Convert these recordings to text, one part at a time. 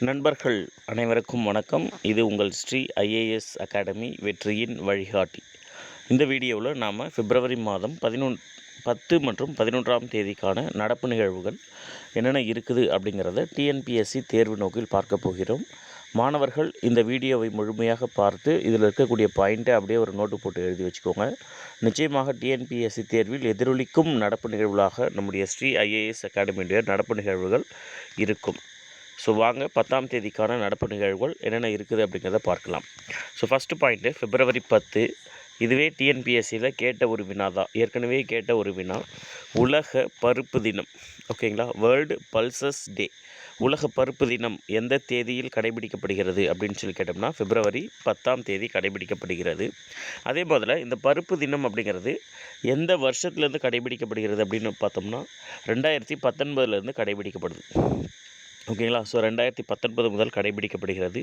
நண்பர்கள் அனைவருக்கும் வணக்கம். இது உங்கள் ஸ்ரீ ஐஏஎஸ் அகாடமி வெற்றியின் வழிகாட்டி. இந்த வீடியோவில் நாம் பிப்ரவரி மாதம் 10 மற்றும் 11ஆம் தேதிக்கான நடப்பு நிகழ்வுகள் என்னென்ன இருக்குது அப்படிங்கிறத டிஎன்பிஎஸ்சி தேர்வு நோக்கில் பார்க்க போகிறோம். மாணவர்கள் இந்த வீடியோவை முழுமையாக பார்த்து இதில் இருக்கக்கூடிய பாயிண்ட்டை அப்படியே ஒரு நோட்டு போட்டு எழுதி வச்சுக்கோங்க. நிச்சயமாக டிஎன்பிஎஸ்சி தேர்வில் எதிரொலிக்கும் நடப்பு நிகழ்வுகளாக நம்முடைய ஸ்ரீ ஐஏஎஸ் அகாடமியுடைய நடப்பு நிகழ்வுகள் இருக்கும். ஸோ வாங்க 10ஆம் தேதிக்கான நடப்பு நிகழ்வுகள் என்னென்ன இருக்குது அப்படிங்கிறத பார்க்கலாம். ஸோ ஃபஸ்ட்டு பாயிண்ட்டு பிப்ரவரி 10. இதுவே டிஎன்பிஎஸ்சியில் கேட்ட ஒரு வினா தான், ஏற்கனவே கேட்ட ஒரு வினா. உலக பருப்பு தினம், ஓகேங்களா? வேர்ல்டு பல்சஸ் டே, உலக பருப்பு தினம் எந்த தேதியில் கடைபிடிக்கப்படுகிறது அப்படின்னு சொல்லி கேட்டோம்னா பிப்ரவரி 10ஆம் தேதி கடைபிடிக்கப்படுகிறது. அதே போல் இந்த பருப்பு தினம் எந்த வருஷத்துலேருந்து கடைபிடிக்கப்படுகிறது அப்படின்னு பார்த்தோம்னா 2019 கடைபிடிக்கப்படுது. ஓகேங்களா? ஸோ 2019 முதல் கடைபிடிக்கப்படுகிறது.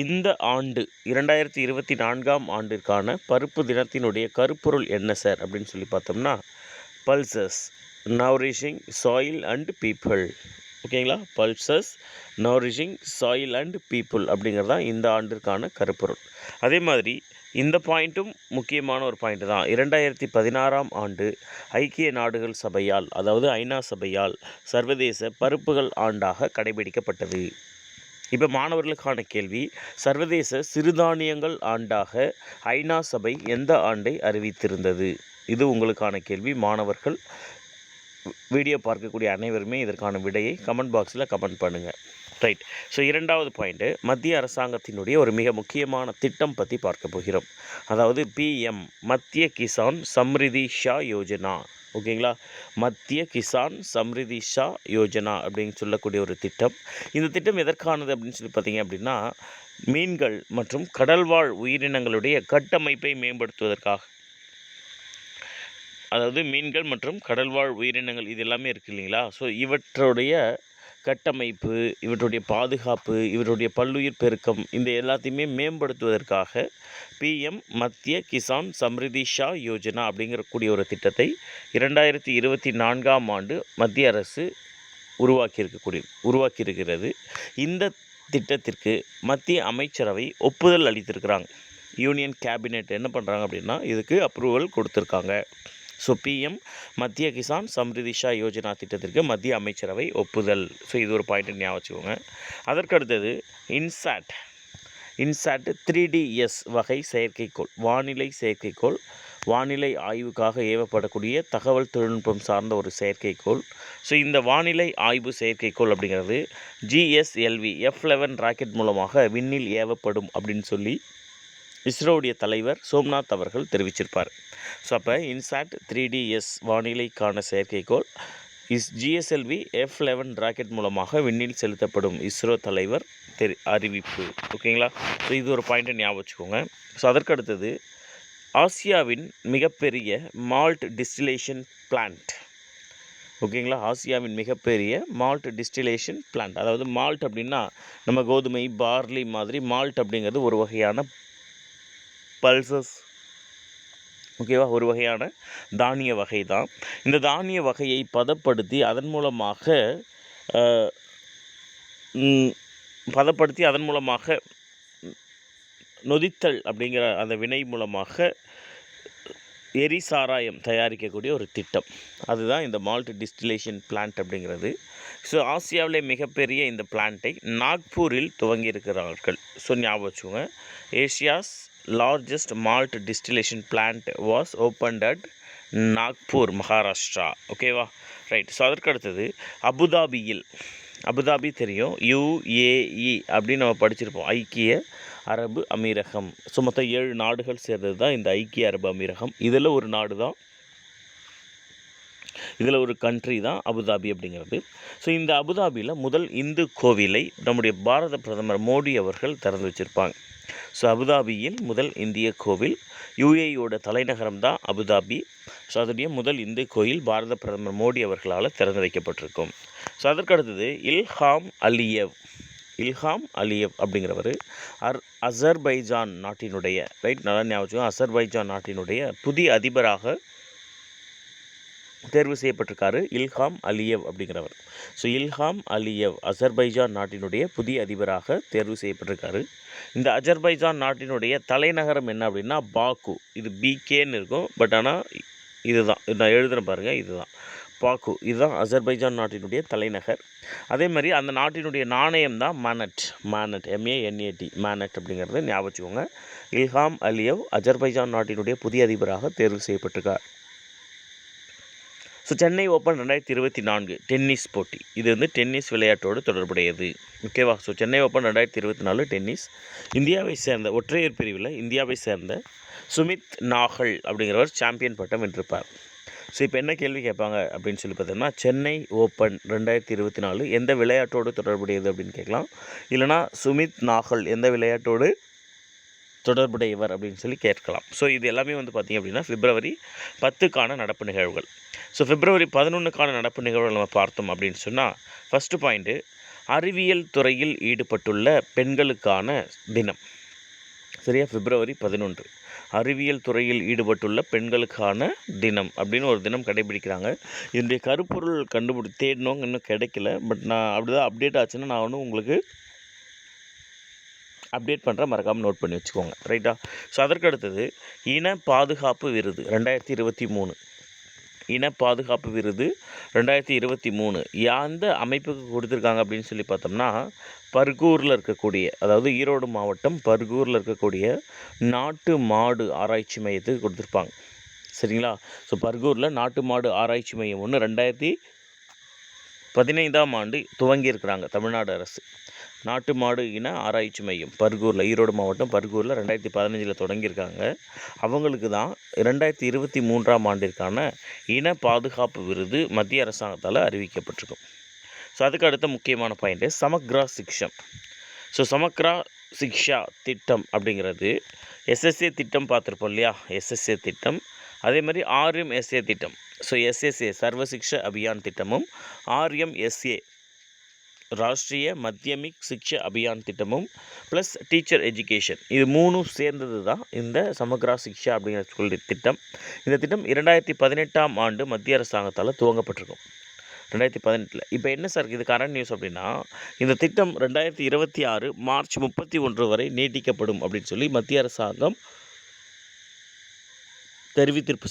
இந்த ஆண்டு 2024ஆம் ஆண்டிற்கான பருப்பு தினத்தினுடைய கருப்பொருள் என்ன சார் அப்படின்னு சொல்லி பார்த்தோம்னா, pulses nourishing soil and people. ஓகேங்களா? Pulses nourishing soil and people அப்படிங்கிறது தான் இந்த ஆண்டிற்கான கருப்பொருள். அதே மாதிரி இந்த பாயிண்ட்டும் முக்கியமான ஒரு பாயிண்ட் தான். 2016ஆம் ஆண்டு ஐக்கிய நாடுகள் சபையால், அதாவது ஐநா சபையால் சர்வதேச பருப்புகள் ஆண்டாக கடைபிடிக்கப்பட்டது. இப்போ மாணவர்களுக்கான கேள்வி, சர்வதேச சிறுதானியங்கள் ஆண்டாக ஐநா சபை எந்த ஆண்டை அறிவித்திருந்தது? இது உங்களுக்கான கேள்வி. மாணவர்கள் வீடியோ பார்க்கக்கூடிய அனைவருமே இதற்கான விடையை கமெண்ட் பாக்ஸில் கமெண்ட் பண்ணுங்கள். ரைட். ஸோ இரண்டாவது பாயிண்ட்டு, மத்திய அரசாங்கத்தினுடைய ஒரு மிக முக்கியமான திட்டம் பற்றி பார்க்க போகிறோம். அதாவது பிஎம் மத்திய கிசான் சம்ரிதி ஷா யோஜனா. ஓகேங்களா? மத்திய கிசான் சம்ரிதி ஷா யோஜனா அப்படின்னு சொல்லக்கூடிய ஒரு திட்டம். இந்த திட்டம் எதற்கானது அப்படின்னு சொல்லி பார்த்தீங்க அப்படின்னா, மீன்கள் மற்றும் கடல்வாழ் உயிரினங்களுடைய கட்டமைப்பை மேம்படுத்துவதற்காக. அதாவது மீன்கள் மற்றும் கடல்வாழ் உயிரினங்கள் இது எல்லாமே இருக்குது இல்லைங்களா? ஸோ இவற்றுடைய கட்டமைப்பு, இவற்றுடைய பாதுகாப்பு, இவற்றுடைய பல்லுயிர் பெருக்கம், இந்த எல்லாத்தையுமே மேம்படுத்துவதற்காக பிஎம் மத்திய கிசான் சம்ரிதி ஷா யோஜனா அப்படிங்கக்கூடிய ஒரு திட்டத்தை 2024ஆம் ஆண்டு மத்திய அரசு உருவாக்கியிருக்கிறது. இந்த திட்டத்திற்கு மத்திய அமைச்சரவை ஒப்புதல் அளித்திருக்கிறாங்க. யூனியன் கேபினெட் என்ன பண்ணுறாங்க அப்படின்னா, இதுக்கு அப்ரூவல் கொடுத்துருக்காங்க. ஸோ பிஎம் மத்திய கிசான் சம்ரிதி ஷா யோஜனா திட்டத்திற்கு மத்திய அமைச்சரவை ஒப்புதல். ஸோ இது ஒரு பாயிண்ட் ஞாபகம் வச்சுக்கோங்க. அதற்கடுத்தது இன்சாட் 3DS வகை செயற்கைக்கோள், வானிலை செயற்கைக்கோள், வானிலை ஆய்வுக்காக ஏவப்படக்கூடிய தகவல் தொழில்நுட்பம் சார்ந்த ஒரு செயற்கைக்கோள். ஸோ இந்த வானிலை ஆய்வு செயற்கைக்கோள் அப்படிங்கிறது GSLV F11 ராக்கெட் மூலமாக விண்ணில் ஏவப்படும் அப்படின்னு சொல்லி இஸ்ரோவுடைய தலைவர் சோம்நாத் அவர்கள் தெரிவிச்சிருப்பார். ஸோ அப்போ இன்சாட் 3DS வானிலைக்கான செயற்கைக்கோள் GSLV F11 ராக்கெட் மூலமாக விண்ணில் செலுத்தப்படும் இஸ்ரோ தலைவர் அறிவிப்பு. ஓகேங்களா? ஸோ இது ஒரு பாயிண்ட்டை ஞாபகம் வச்சுக்கோங்க. ஸோ அதற்கடுத்தது ஆசியாவின் மிகப்பெரிய மால்ட் டிஸ்டிலேஷன் பிளான்ட். ஓகேங்களா? ஆசியாவின் மிகப்பெரிய மால்ட் டிஸ்டிலேஷன் பிளான்ட். அதாவது மால்ட் அப்படின்னா நம்ம கோதுமை, பார்லி மாதிரி மால்ட் அப்படிங்கிறது ஒரு வகையான பல்சஸ், ஓகேவா? ஒரு வகையான தானிய வகை தான். இந்த தானிய வகையை பதப்படுத்தி அதன் மூலமாக நொதித்தல் அப்படிங்கிற அந்த வினை மூலமாக எரிசாராயம் தயாரிக்கக்கூடிய ஒரு திட்டம். அதுதான் இந்த மால்ட் டிஸ்டிலேஷன் பிளான்ட் அப்படிங்கிறது. ஸோ ஆசியாவிலே மிகப்பெரிய இந்த பிளான்ட்டை நாக்பூரில் துவங்கியிருக்கிறார்கள். ஸோ ஞாபகம் வச்சுக்கோங்க, Asia's largest malt distillation plant was opened at Nagpur, Maharashtra. ஓகேவா? ரைட். ஸோ அதற்கு அடுத்தது அபுதாபி தெரியும், UAE அப்படின்னு நம்ம படிச்சிருப்போம், ஐக்கிய அரபு அமீரகம். ஸோ மொத்தம் 7 நாடுகள் சேர்ந்தது தான் இந்த ஐக்கிய அரபு அமீரகம். இதில் ஒரு நாடு தான், இதில் ஒரு கண்ட்ரி தான் அபுதாபி அப்படிங்கிறது. ஸோ இந்த அபுதாபியில் முதல் இந்து கோவிலை நம்முடைய பாரத பிரதமர் மோடி அவர்கள் திறந்து வச்சுருப்பாங்க. ஸோ அபுதாபியில் முதல் இந்திய கோவில், UAEயோட தலைநகரம் தான் அபுதாபி. ஸோ அதனுடைய முதல் இந்து கோயில் பாரத பிரதமர் மோடி அவர்களால் திறந்து வைக்கப்பட்டிருக்கும். ஸோ அதற்கடுத்தது இல்ஹாம் அலியவ் அப்படிங்கிறவர் அசர்பைஜான் நாட்டினுடைய, ரைட், நல்லா ஞாபகம், அசர்பைஜான் நாட்டினுடைய புதிய அதிபராக தேர்வு செய்யப்பட்டிருக்காரு இல்ஹாம் அலியவ் அப்படிங்கிறவர். ஸோ இல்ஹாம் அலியவ் அஜர்பைஜான் நாட்டினுடைய புதிய அதிபராக தேர்வு செய்யப்பட்டிருக்காரு. இந்த அஜர்பைஜான் நாட்டினுடைய தலைநகரம் என்ன அப்படின்னா பாக்கு. இது பிகேன்னு இருக்கும், பட் ஆனால் இதுதான் நான் எழுதுகிறேன் பாருங்கள், இதுதான் பாக்கு. இதுதான் அஜர்பைஜான் நாட்டினுடைய தலைநகர். அதே மாதிரி அந்த நாட்டினுடைய நாணயம் தான் மானட். MANAT மானட் அப்படிங்கிறது ஞாபகம் வச்சுக்கோங்க. இல்ஹாம் அலியவ் அஜர்பைஜான் நாட்டினுடைய புதிய அதிபராக தேர்வு செய்யப்பட்டிருக்கார். ஸோ சென்னை ஓப்பன் 2024 டென்னிஸ் போட்டி. இது வந்து டென்னிஸ் விளையாட்டோடு தொடர்புடையது. ஓகேவா? So Chennai open 2024 tennis. இந்தியாவை சேர்ந்த ஒற்றையர் பிரிவில் இந்தியாவை சேர்ந்த சுமித் நாகல் அப்படிங்கிறவர் சாம்பியன் பட்டம் வென்றிருப்பார். ஸோ இப்போ என்ன கேள்வி கேட்பாங்க அப்படின்னு சொல்லி பார்த்தோம்னா, சென்னை ஓப்பன் 2024 எந்த விளையாட்டோடு தொடர்புடையது அப்படின்னு கேட்கலாம். இல்லைனா சுமித் நாகல் எந்த விளையாட்டோடு தொடர்புடையவர் அப்படின்னு சொல்லி கேட்கலாம். ஸோ இது எல்லாமே வந்து பார்த்திங்க அப்படின்னா February 10க்கான நடப்பு நிகழ்வுகள். ஸோ February 11க்கான நடப்பு நிகழ்வுகள் நம்ம பார்த்தோம் அப்படின்னு சொன்னால், ஃபஸ்ட்டு பாயிண்ட்டு அறிவியல் துறையில் ஈடுபட்டுள்ள பெண்களுக்கான தினம். சரியா? February 11 அறிவியல் துறையில் ஈடுபட்டுள்ள பெண்களுக்கான தினம் அப்படின்னு ஒரு தினம் கடைபிடிக்கிறாங்க. இதனுடைய கருப்பொருள் தேடினவங்க இன்னும் கிடைக்கல. பட் நான் அப்படிதான் அப்டேட் ஆச்சுன்னா நான் ஒன்று உங்களுக்கு அப்டேட் பண்ணுறேன், மறக்காமல் நோட் பண்ணி வச்சுக்கோங்க. ரைட்டா? ஸோ அதற்கு அடுத்தது இன பாதுகாப்பு விருது 2023. இன பாதுகாப்பு விருது 2023 எந்த அமைப்புக்கு கொடுத்துருக்காங்க அப்படின்னு சொல்லி பார்த்தோம்னா, பர்கூரில் இருக்கக்கூடிய, அதாவது ஈரோடு மாவட்டம் பர்கூரில் இருக்கக்கூடிய நாட்டு மாடு ஆராய்ச்சி மையத்துக்கு கொடுத்துருப்பாங்க. சரிங்களா? ஸோ பர்கூரில் நாட்டு மாடு ஆராய்ச்சி மையம் ஒன்று 2015ஆம் ஆண்டு துவங்கியிருக்கிறாங்க தமிழ்நாடு அரசு. நாட்டு மாடு இன ஆராய்ச்சி மையம் பர்கூரில், ஈரோடு மாவட்டம் பர்கூரில் 2015 தொடங்கியிருக்காங்க. அவங்களுக்கு தான் 2023ஆம் ஆண்டிற்கான இன பாதுகாப்பு விருது மத்திய அரசாங்கத்தால் அறிவிக்கப்பட்டிருக்கும். ஸோ அதுக்கு அடுத்த முக்கியமான பாயிண்ட்டு சமக்ரா சிக்ஷம். ஸோ சமக்ரா சிக்ஷா திட்டம் அப்படிங்கிறது SSA திட்டம் பார்த்துருப்போம் இல்லையா? SSA திட்டம், அதே மாதிரி RMSA திட்டம். ஸோ SSA சர்வ சிக்ஷா அபியான் திட்டமும், RMSA ராஷ்ட்ரிய மத்தியமிக் சிக்ஷா அபியான் திட்டமும் ப்ளஸ் டீச்சர் எஜுகேஷன், இது மூணும் சேர்ந்தது தான் இந்த சமக்ரா சிக்ஷா அப்படிங்கிற சொல்லி திட்டம். இந்த திட்டம் 2018ஆம் ஆண்டு மத்திய அரசாங்கத்தால் துவங்கப்பட்டிருக்கும். 2018. இப்போ என்ன சார் இது கரண்ட் நியூஸ் அப்படின்னா, இந்த திட்டம் 2026 மார்ச் 31 வரை நீட்டிக்கப்படும் அப்படின்னு சொல்லி மத்திய அரசாங்கம்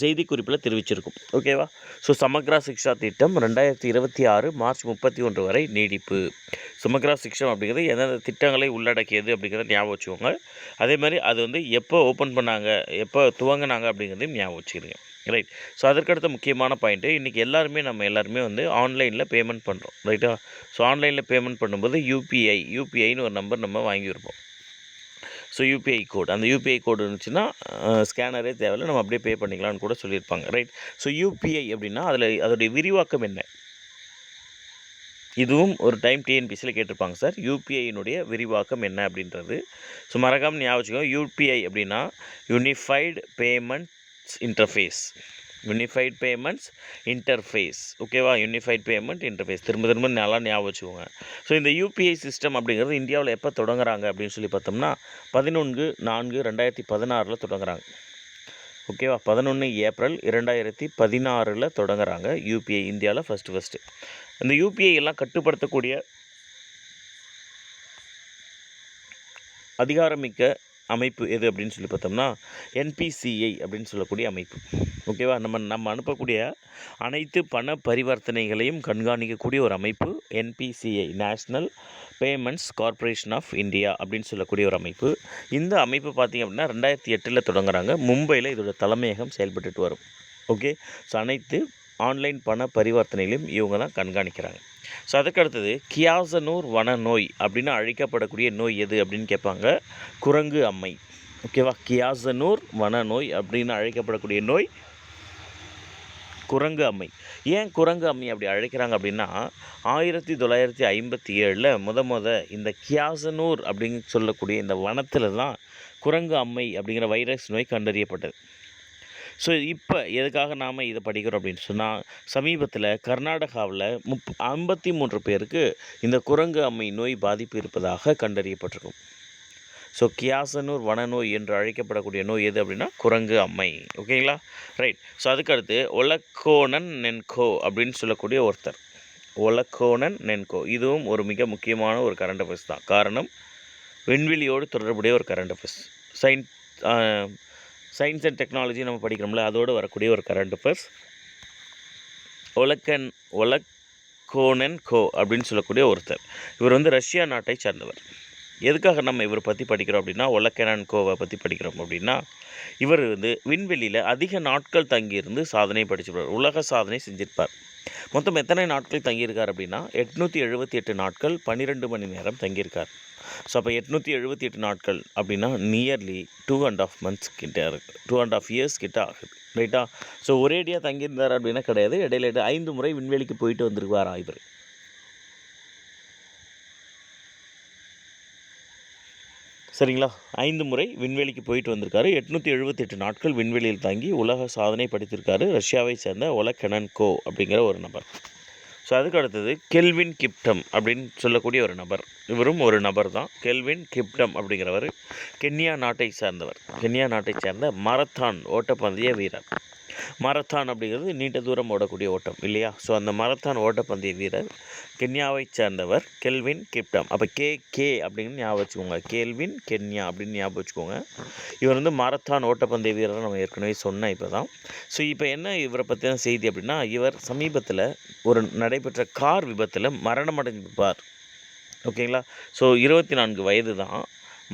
செய்திக்குறிப்பில் தெரிவிச்சிருக்கும். ஓகேவா? ஸோ சமக்ரா சிக்ஷா திட்டம் 2026 மார்ச் 31 வரை நீடிப்பு. சமக்ரா சிக்ஷா அப்படிங்கிறது எந்தெந்த திட்டங்களை உள்ளடக்கியது அப்படிங்கிறத ஞாபகம் வச்சுக்கோங்க. அதே மாதிரி அது வந்து எப்போ ஓப்பன் பண்ணாங்க, எப்போ துவங்கினாங்க அப்படிங்கிறதையும் ஞாபகம் வச்சுக்கிறீங்க. ரைட்? ஸோ அதற்கடுத்த முக்கியமான பாயிண்ட்டு, இன்றைக்கி நம்ம எல்லாருமே வந்து ஆன்லைனில் பேமெண்ட் பண்ணுறோம். ரைட்டா? ஸோ ஆன்லைனில் பேமெண்ட் பண்ணும்போது யூபிஐன்னு ஒரு நம்பர் நம்ம வாங்கியிருப்போம். ஸோ யூபிஐ கோடு, அந்த யூபிஐ கோடு இருந்துச்சுன்னா ஸ்கேனரே தேவையில்லை, நம்ம அப்படியே பே பண்ணிக்கலாம்னு கூட சொல்லியிருப்பாங்க. ரைட்? ஸோ யூபிஐ அப்படின்னா அதோடைய விரிவாக்கம் என்ன? இதுவும் ஒரு டைம் டிஎன்பிசியில் கேட்டிருப்பாங்க சார். யூபிஐனுடைய விரிவாக்கம் என்ன அப்படின்றது. ஸோ மறக்காமல் ஞாபகம் வச்சுக்கோங்க. யூபிஐ அப்படின்னா யூனிஃபைடு பேமெண்ட்ஸ் இன்டர்ஃபேஸ். ஓகேவா? யூனிஃபைட் பேமெண்ட் இன்டர்ஃபேஸ் திரும்ப நல்லா ஞாபகம் வச்சுக்கோங்க. ஸோ இந்த யூபிஐ சிஸ்டம் அப்படிங்கிறது இந்தியாவில் எப்போ தொடங்குறாங்க அப்படின்னு சொல்லி பார்த்தோம்னா 11/4/2016 தொடங்குறாங்க. ஓகேவா? 11 ஏப்ரல் 2016 தொடங்குறாங்க யூபிஐ இந்தியாவில் ஃபஸ்ட்டு. இந்த யூபிஐ எல்லாம் கட்டுப்படுத்தக்கூடிய அதிகாரமிக்க அமைப்பு எது அப்படின்னு சொல்லி பார்த்தோம்னா NPCI அப்படின்னு சொல்லக்கூடிய அமைப்பு. ஓகேவா? நம்ம அனுப்பக்கூடிய அனைத்து பண பரிவர்த்தனைகளையும் கண்காணிக்கக்கூடிய ஒரு அமைப்பு NPCI, national payments corporation of India அப்படின்னு சொல்லக்கூடிய ஒரு அமைப்பு. இந்த அமைப்பு பார்த்திங்க அப்படின்னா 2008 தொடங்குறாங்க. மும்பையில் இதோட தலைமையகம் செயல்பட்டுட்டு வரும். ஓகே? ஸோ அனைத்து ஆன்லைன் பண பரிவர்த்தனைகளையும் இவங்க தான் கண்காணிக்கிறாங்க. ஸோ அதுக்கு அடுத்தது கியாசனூர் வன நோய் அப்படின்னு அழைக்கப்படக்கூடிய நோய் எது அப்படின்னு கேட்பாங்க. குரங்கு அம்மை. ஓகேவா? கியாசனூர் வன நோய் அப்படின்னு அழைக்கப்படக்கூடிய நோய் குரங்கு அம்மை. ஏன் குரங்கு அம்மை அப்படி அழைக்கிறாங்க அப்படின்னா 1957 இந்த கியாசனூர் அப்படின்னு சொல்லக்கூடிய இந்த வனத்தில் தான் குரங்கு அம்மை அப்படிங்கிற வைரஸ் நோய் கண்டறியப்பட்டது. ஸோ இப்போ எதுக்காக நாம் இதை படிக்கிறோம் அப்படின்னு சொன்னால், சமீபத்தில் கர்நாடகாவில் 53 பேருக்கு இந்த குரங்கு அம்மை நோய் பாதிப்பு இருப்பதாக கண்டறியப்பட்டிருக்கும். ஸோ கியாசனூர் வனநோய் என்று அழைக்கப்படக்கூடிய நோய் எது அப்படின்னா குரங்கு அம்மை. ஓகேங்களா? ரைட். ஸோ அதுக்கடுத்து ஒலக்கோனன் நென்கோ அப்படின்னு சொல்லக்கூடிய ஒருத்தர். ஒலக்கோனன் நென்கோ இதுவும் ஒரு மிக முக்கியமான ஒரு கரண்ட் அஃபேர்ஸ் தான். காரணம் விண்வெளியோடு தொடர்புடைய ஒரு current affairs. Science and technology நம்ம படிக்கிறோம்ல, அதோடு வரக்கூடிய ஒரு கரண்ட் அஃபேர்ஸ். ஒலக்கோனன் கோ அப்படின்னு சொல்லக்கூடிய ஒருத்தர். இவர் வந்து ரஷ்யா நாட்டை சார்ந்தவர். எதுக்காக நம்ம இவரை பற்றி படிக்கிறோம் அப்படின்னா, ஒலக்கோனன் கோவை பற்றி படிக்கிறோம் அப்படின்னா, இவர் வந்து விண்வெளியில் அதிக நாட்கள் தங்கியிருந்து சாதனை படிச்சிருப்பார். உலக சாதனை செஞ்சிருப்பார். மொத்தம் எத்தனை நாட்கள் தங்கியிருக்கார் அப்படின்னா 878 நாட்கள் 12 மணி நேரம் தங்கியிருக்கார். ஸோ அப்போ 878 நாட்கள் அப்படின்னா நியர்லி 2.5 months கிட்ட இருக்குது, 2.5 years கிட்ட ஆகுது. ரைட்டா? ஸோ ஒரேடியாக தங்கியிருந்தார் அப்படின்னா கிடையாது, இடையில 5 முறை விண்வெளிக்கு போயிட்டு வந்திருக்காரா இவர். சரிங்களா? 5 முறை விண்வெளிக்கு போயிட்டு வந்திருக்காரு. 878 நாட்கள் விண்வெளியில் தங்கி உலக சாதனை படைத்திருக்காரு. ரஷ்யாவை சேர்ந்த ஒலக்கோனன் கோ அப்படிங்கிற ஒரு நபர். ஸோ அதுக்கு அடுத்தது கெல்வின் கிப்டம் அப்படின்னு சொல்லக்கூடிய ஒரு நபர். இவரும் ஒரு நபர் தான். கெல்வின் கிப்டம் அப்படிங்கிறவர் கென்யா நாட்டை சேர்ந்தவர். கென்யா நாட்டை சேர்ந்த மரத்தான் ஓட்டப்பந்தய வீரர். மரத்தான் அப்படிங்கிறது நீண்ட தூரம் ஓடக்கூடிய ஓட்டம் இல்லையா? ஸோ அந்த மரத்தான் ஓட்டப்பந்தய வீரர் கென்யாவை சேர்ந்தவர் கெல்வின் கிப்டம். அப்போ கே அப்படின்னு ஞாபகம் வச்சுக்கோங்க. கெல்வின் கென்யா அப்படின்னு ஞாபகம் வச்சுக்கோங்க. இவர் வந்து மரத்தான் ஓட்டப்பந்தய வீரர் நம்ம ஏற்கனவே சொன்னேன் இப்போ தான். ஸோ இப்போ என்ன இவரை பற்றின செய்தி அப்படின்னா, இவர் சமீபத்தில் ஒரு நடைபெற்ற கார் விபத்தில் மரணம் அடைந்திருப்பார். ஓகேங்களா? ஸோ 24 வயது தான்.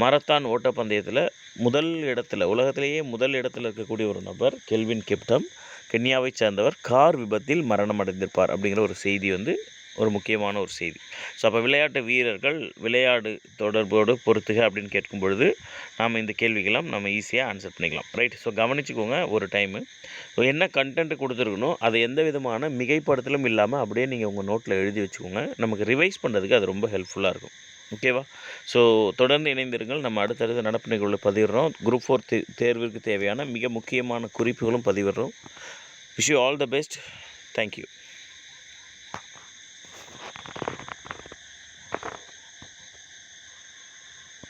மரத்தான் ஓட்டப்பந்தயத்தில் முதல் இடத்துல, உலகத்திலேயே முதல் இடத்துல இருக்கக்கூடிய ஒரு நபர் கெல்வின் கிப்டம், கென்யாவை சேர்ந்தவர், கார் விபத்தில் மரணம் அடைந்திருப்பார் அப்படிங்கிற ஒரு செய்தி வந்து ஒரு முக்கியமான ஒரு செய்தி. ஸோ அப்போ விளையாட்டு வீரர்கள் விளையாடு தொடர்போடு பொறுத்துக அப்படின்னு கேட்கும் பொழுது நாம் இந்த கேள்விக்கெல்லாம் நம்ம ஈஸியாக ஆன்சர் பண்ணிக்கலாம். ரைட்? ஸோ கவனிச்சுக்கோங்க. ஒரு டைமு என்ன கண்டென்ட் கொடுத்துருக்கணும் அதை எந்த விதமான மிகைப்படுத்தலும் இல்லாமல் அப்படியே நீங்கள் உங்கள் நோட்டில் எழுதி வச்சுக்கோங்க. நமக்கு ரிவைஸ் பண்ணுறதுக்கு அது ரொம்ப ஹெல்ப்ஃபுல்லாக இருக்கும். ஓகேவா? ஸோ தொடர்ந்து இணைந்திருங்கள். நம்ம அடுத்தடுத்த நடப்பு நிகழ்வுகளை பதிவிடுறோம். குரூப் 4 தேர்விற்கு தேவையான மிக முக்கியமான குறிப்புகளும் பதிவிடுறோம். Wish you all the best. Thank you.